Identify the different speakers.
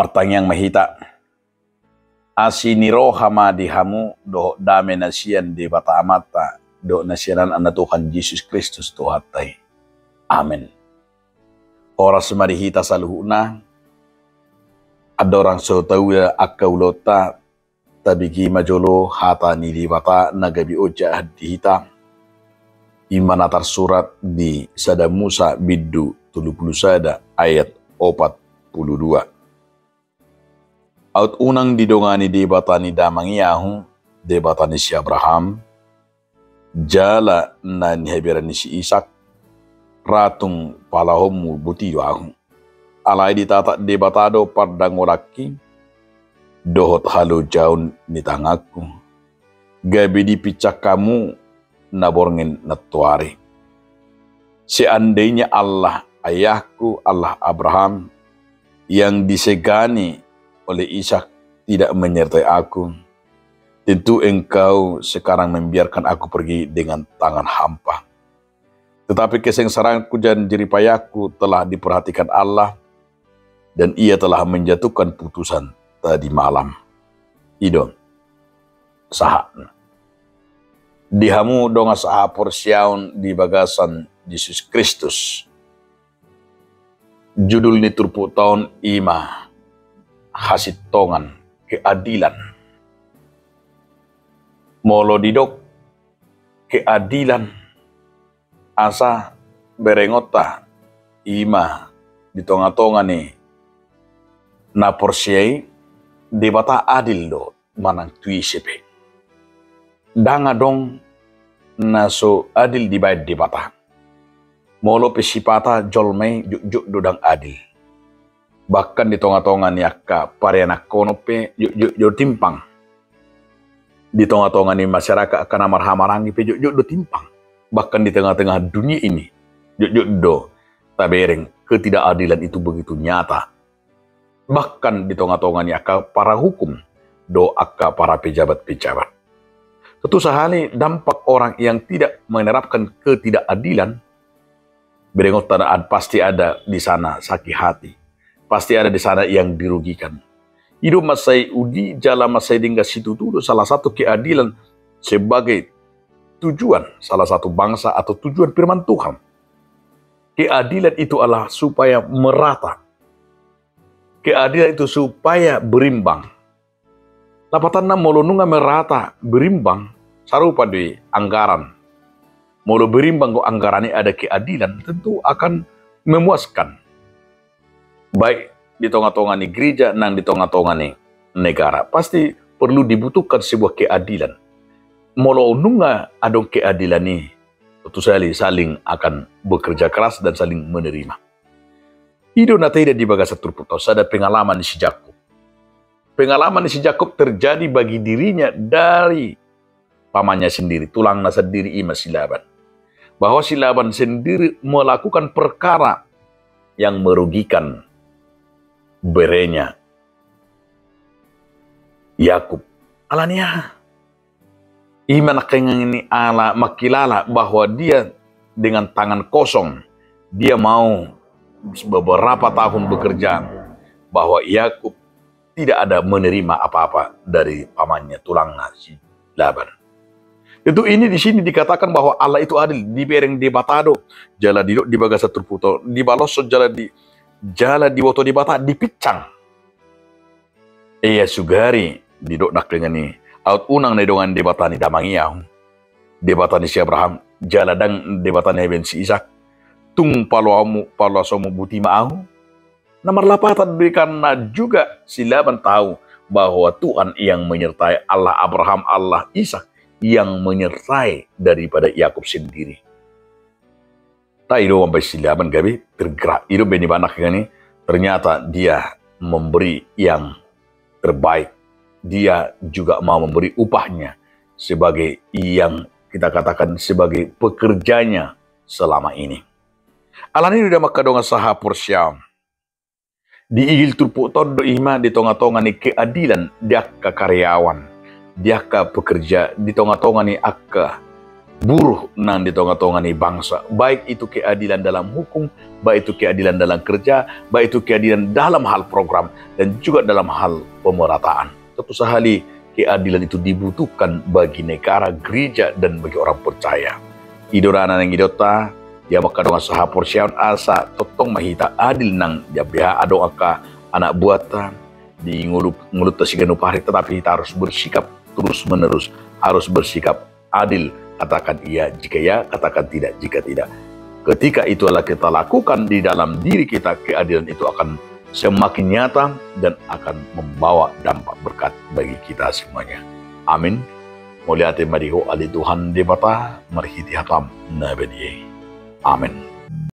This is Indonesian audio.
Speaker 1: martangyang mahita. Asiniro hama dihamu do dame nasian di bata amata do nasianan anak Tuhan Yesus Kristus Tuhatai. Amin. Oras marihita saluhuna adorang so tahu ya akaulota tabigi majolo hata ni di bata nagabi oja dihita imanatar surat di sada Musa biddu 30 ayat 42. Aut unang didongani di batani damang yahu, di batani si Abraham, jala na nihebiran ni si Ishak, ratung palahomu buti yahu. Alay ditata di batado pardangolaki, dohot halo jaun ni tangaku, gabi di picak kamu naborngin natuari. Seandainya Allah, ayahku, Allah Abraham, yang disegani oleh Ishak tidak menyertai aku, tentu engkau sekarang membiarkan aku pergi dengan tangan hampa. Tetapi kesengsaranku dan jeripayaku telah diperhatikan Allah, dan ia telah menjatuhkan putusan tadi malam. Idon, saha. Dihamu donga saha porsiaun di bagasan Yesus Kristus. Judul ni turpu tahun ima. Hasit tongan keadilan. Molo didok keadilan asa berengota ima di tonga-tonga ni na porsiai debata adil do manang tuisepe. Danga dong na so adil dibayad debata. Molo pesipata jolmei juk dodang adil. Bahkan di tonga-tonga ni akka parianak konope yuk timpang. Di tonga-tonga ni masyarakat akan amar-hamarangi pe yuk do timpang. Bahkan di tengah-tengah dunia ini yuk do tabereng ketidakadilan itu begitu nyata. Bahkan di tonga-tonga ni akka para hukum do akka para pejabat-pejabat. Tentu sahali dampak orang yang tidak menerapkan ketidakadilan berengot tanaan pasti ada di sana sakit hati. Pasti ada di sana yang dirugikan. Hidup masai udi jala masai dingga situ dulu salah satu keadilan sebagai tujuan salah satu bangsa atau tujuan firman Tuhan. Keadilan itu adalah supaya merata. Keadilan itu supaya berimbang. Lapatanna molo nunga merata berimbang sarupa di anggaran. Molo berimbang kok anggarannya ada keadilan tentu akan memuaskan. Baik di tengah-tengah ni gereja nang di tengah-tengah ni negara pasti perlu dibutuhkan sebuah keadilan. Molo nunga adong keadilan ni tentu saling akan bekerja keras dan saling menerima. Hidup na tidak di bagasa turputos ada pengalaman di si Yakub. Pengalaman di si Yakub terjadi bagi dirinya dari pamannya sendiri, tulang nasa diri ima si Laban. Bahwa si Laban sendiri melakukan perkara yang merugikan berenya Yakub. Alania iman kengang ini ala makilala bahwa dia dengan tangan kosong dia mau beberapa tahun bekerja, bahwa Yakub tidak ada menerima apa-apa dari pamannya tulang nasi Laban. Itu ini di sini dikatakan bahwa Allah itu adil di bereng debatado jala di bagasa turputo di baloso jala di woto di bata dipicang. Iya sugari didok dak dengan ni out unang na dongan debatani damangiyaw. Debatani si Abraham jala dang debatani ben si Ishak. Tung paloasomu buti maahu. Nomor lapatan karena juga si Laban tahu bahwa Tuhan yang menyertai Allah Abraham, Allah Ishak yang menyertai daripada Yakub sendiri. Tahu sampai si Laban gabi tergerak hidup beni banak ini ternyata dia memberi yang terbaik. Dia juga mau memberi upahnya sebagai yang kita katakan sebagai pekerjanya selama ini. Alani udah maka donga saha porsyam. Di igil turpu todo ima di tonga-tonga ni keadilan dia ke karyawan, dia ke pekerja di tonga-tonga ni akka buruh nang di tonga-tonga ni bangsa, baik itu keadilan dalam hukum, baik itu keadilan dalam kerja, baik itu keadilan dalam hal program, dan juga dalam hal pemerataan. Tentu sahali keadilan itu dibutuhkan bagi negara, gereja, dan bagi orang percaya. Idorana nang idota, dia makadong saha porsiaon asa totong mahita adil nang dia beha adong aka anak buatan di ngulut tasiganu pahari, tetapi kita harus bersikap terus menerus, harus bersikap adil. Katakan iya jika ya, katakan tidak jika tidak. Ketika itu adalah kita lakukan di dalam diri kita, keadilan itu akan semakin nyata dan akan membawa dampak berkat bagi kita semuanya. Amin. Mulia mariho ali Tuhan di bata marhiti hatam na bedi. Amin.